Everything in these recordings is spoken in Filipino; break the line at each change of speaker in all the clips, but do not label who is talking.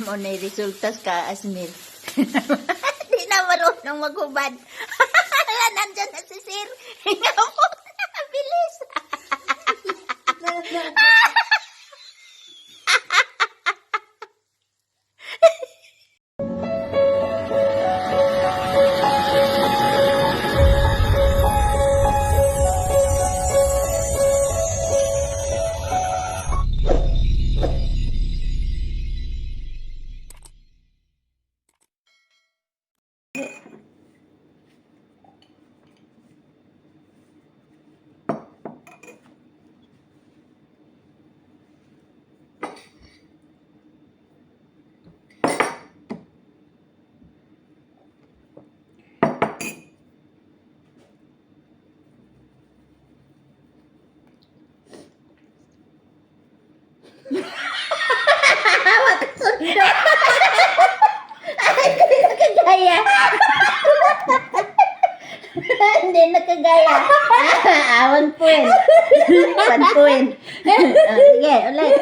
Mo na resultas ka, Asmir. Di na marunong maghubad. Nandyan na si Sir. Hinga mo. Bilis. Hindi nakagaya. Hindi nakagaya. One point. 1 point. Sige, ulit.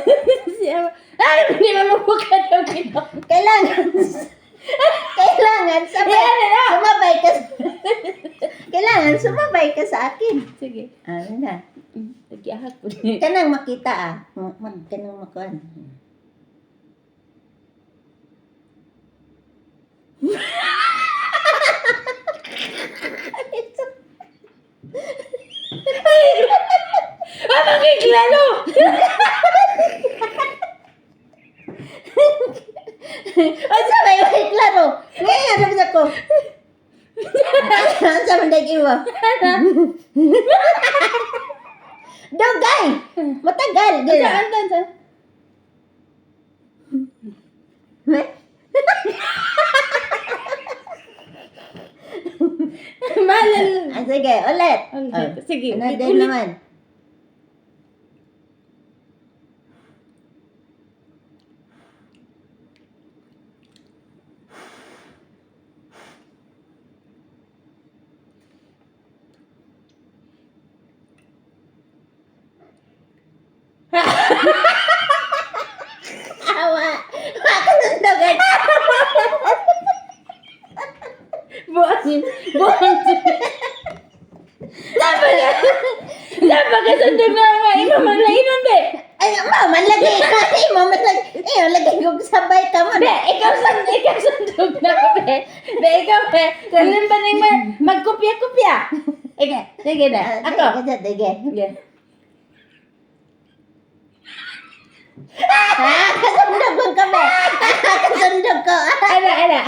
Ay, hindi mo mabukat yung pinok.
Kailangan sumabay ka. Kailangan sumabay ka sa akin.
Sige.
Ano na?
Nagyahak po.
Kanang makita kanang makuan.
Ano kay klaro?
Ang sabay klaro. Ngayon ano ba ko? Ang sabay nag-iwa. Dogay! Matagal!
Saan? Malal.
Sige, ulit.
Sige.
Ano din naman? Awa! Makasundogan!
Buwan. Dapat ka sundog na mga ino maglainon, be.
Ay, manlagay ka! Lagay ko sabay ka mo.
Be, ikaw sundog na ko, be. Be, ikaw, be. Kalim ba nang magkopya-kopya? Sige na. Ako.
Sige.
Sige.
Kasundog ko kami! Kasundog ko!
Ana.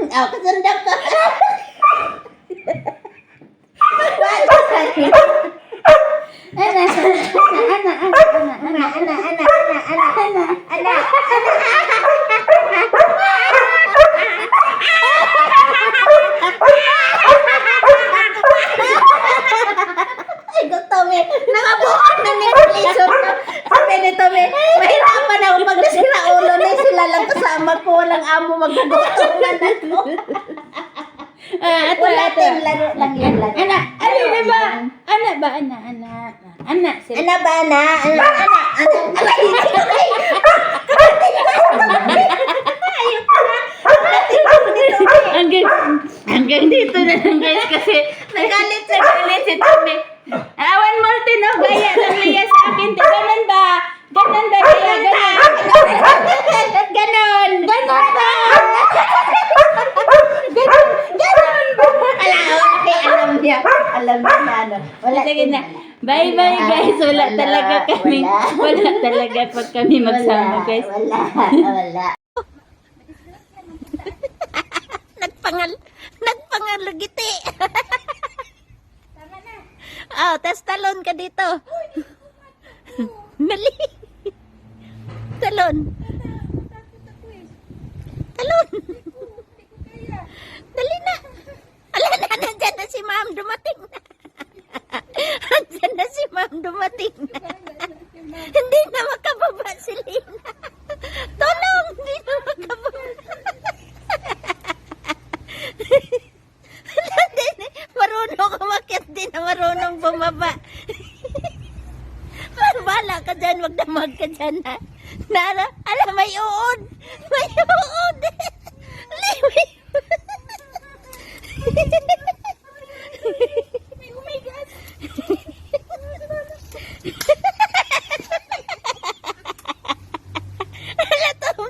Kasundog ko! Ay, Tommy, nakabukan na ni Lisot. Sabi ni Tommy, mahirapan ako pag nasira ulo na sila lang kasama ko. Walang amo magbubutungan ako.
Ato.
Laro lang yan.
Ana, ano ba? Ana ba? Ana. Sige.
Ana ba na?
Hanggang dito na lang guys kasi nagalit si Tommy. One more tin of gaya ng Lia sa akin. Ganon ba? Ganon.
Alam niya na ano. Wala.
Sige na. Bye guys. Wala talaga pag kami magsama guys.
Wala. Nagpangalugiti. Tama na. Tas talon ka dito. Dali. Talon. Dali na. Ala na, nandyan na si Ma'am dumating na. Nandyan na si Ma'am dumating na. Hindi na makababa si Lina. Tulong! Hindi na makababa. bumaba. Bala ka dyan, magdamag ka dyan ha. Nara, alam, may uod. May uod. Liwi. Oh my God. Ala to.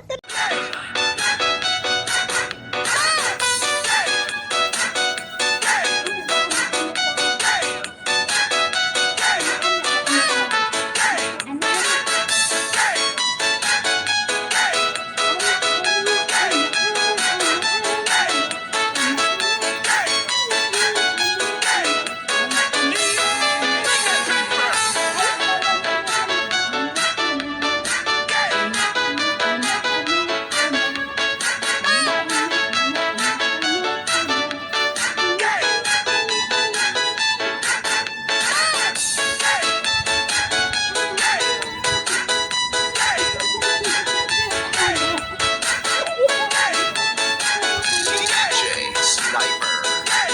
DJ Sniper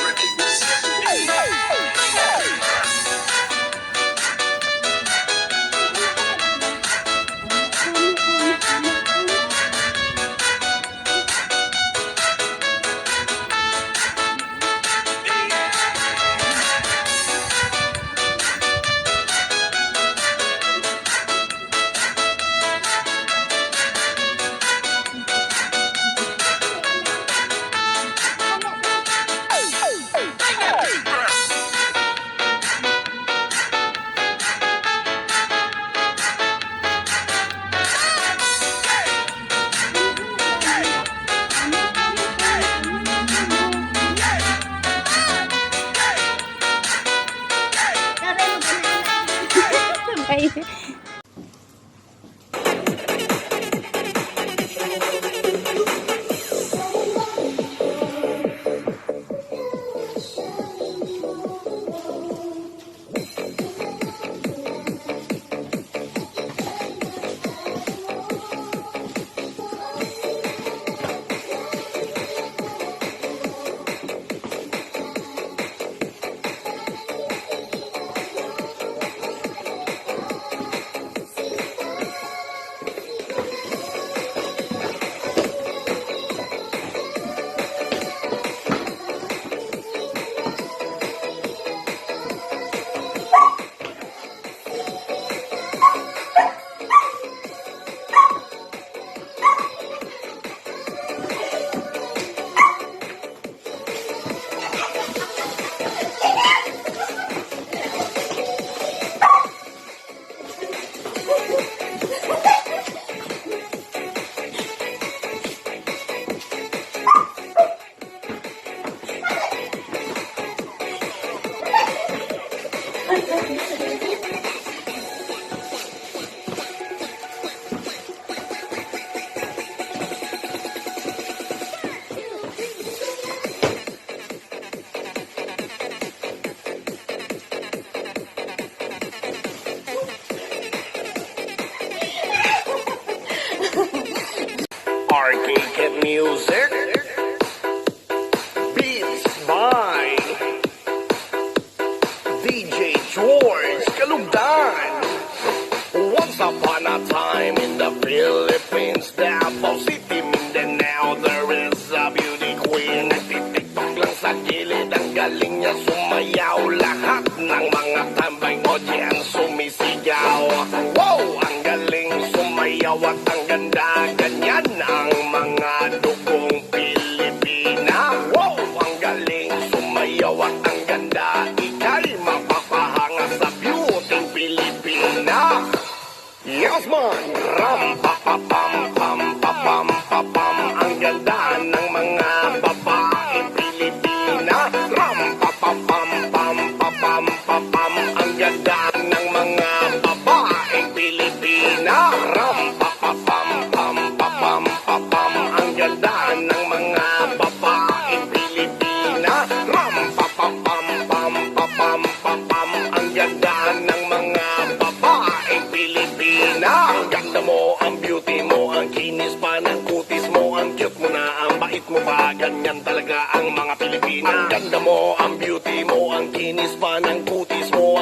Remix.
Bye.
Arcade music. Beats by DJ George Kalugdan. Once upon a time in the Philippines, Davao City, Mindanao, there is a beauty queen. Nagtitiktok lang sa gilid, ang galing niya sumayaw. Lahat ng mga tambay audience sumisigaw. Wow! Ang galing sumayaw at ang ganda. Ganyan ang mga dugong Pilipina. Wow! Ang galing sumayaw at ang ganda. Ika'y mapapahanga sa beauty Pilipina. Yes man! Ram pa pa pam pam pa pam pa pam. Ang ganda ng mga babaeng Pilipina. Ram pa pa pam pam pa pam pa pam. Ang ganda ng mga babaeng Pilipina. Ram pa pa pam pam pa pam pa pam. Ang ganda ng mga babaeng Pilipina. Ram pa pa pam pam pa pam pa pam. Ang ganda ng mga babaeng Pilipina. Ang ganda mo, ang beauty mo, ang kinis pa ng kutis mo, ang cute mo na, ang bait mo pa, ganyan talaga ang mga Pilipina. Ang ganda mo, ang beauty mo, ang kinis pa ng kutis mo,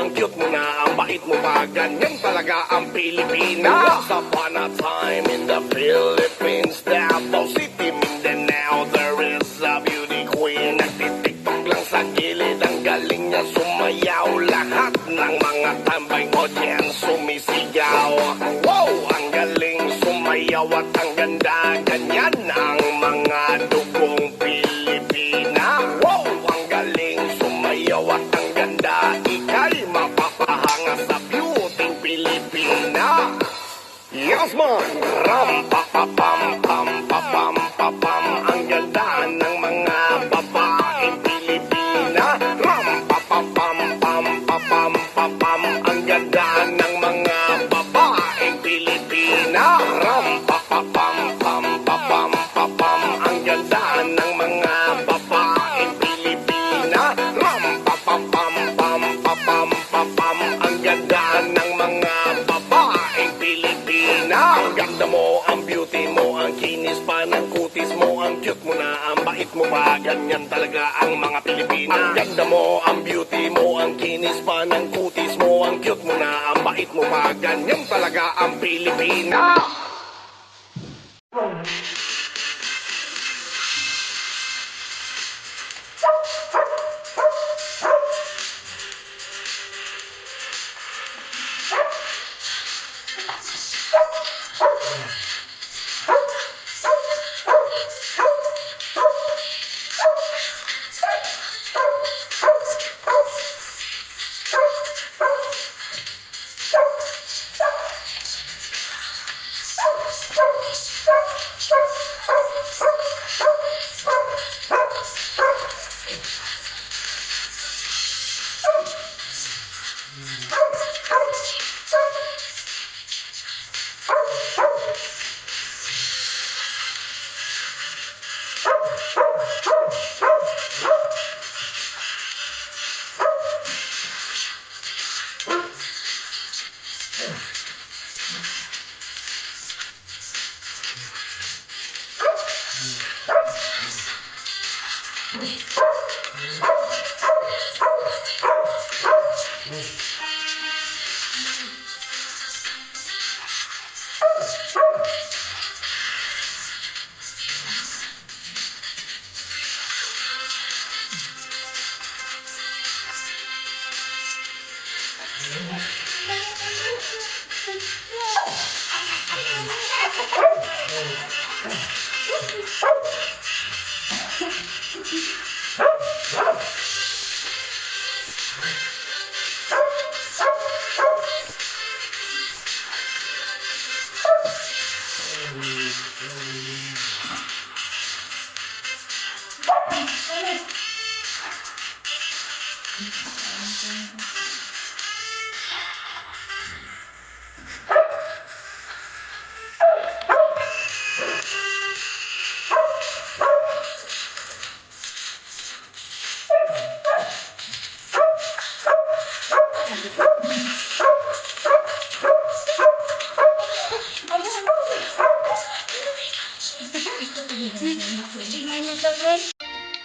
ganyan talaga ang Pilipinas. Once upon a time in the Philippines, Davao City, Mindanao, there is a beauty queen. Nagtitiktok lang sa gilid, ang galing niya sumayaw. Lahat ng mga tambay audience sumisigaw. Wow, ang galing sumayaw at ang ganda. Ganyan ang mga dugong Pilipina. Wow, ang galing sumayaw at ang ganda. Ika'y mapapahanga sa beauty Pilipina. Yes man! Ram pa pa pam pam pa pam pa pam. Ang ganda ng mga babaeng Pilipina. Ram pa pa pam pam pa pam pa pam. Ang ganda ng mga babaeng Pilipina. Ram pa pa pam pam pa pam pa pam. Ang ganda ng mga babaeng Pilipina. Ram pa pa pam pam pa pam pa pam. Ang ganda ng mga babaeng Pilipina. Ang ganda mo, ang beauty mo, ang kinis pa ng kutis mo, ang cute mo na, ang bait mo pa, ganyan talaga ang mga Pilipina. Ang ganda mo, ang beauty mo, ang kinis pa ng kutis mo, ang cute mo na, ang bait mo pa, ganyan talaga ang Pilipina.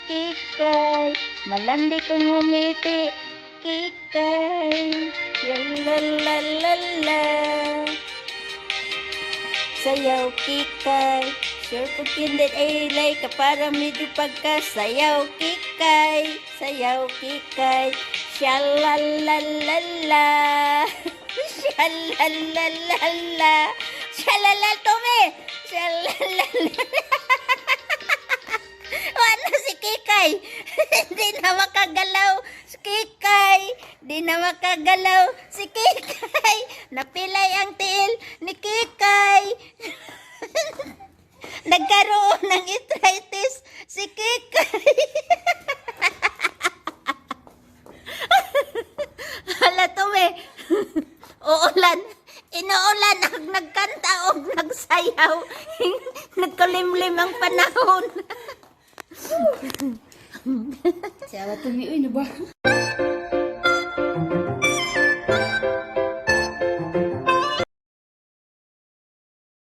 Kikay, malandi kang ngumiti. Kikay, lalalala. Sayaw kikay, sure pag kindet ay ilay ka para medyo pagkasayaw kikay. Sayaw kikay, shalalalala. Shalalalala. Shalalal tome. Shalalala. Wala si Kikay. Hindi na makagalaw. Si Kikay. Hindi na makagalaw. Si Kikay. Napilay ang tiil ni Kikay. Nagkaroon ng arthritis si Kikay. Hala tume. Uulan. Inuulan ang nagkanta o nagsayaw. Nagkulimlim ang panahon.
Siya tumiuy na ba?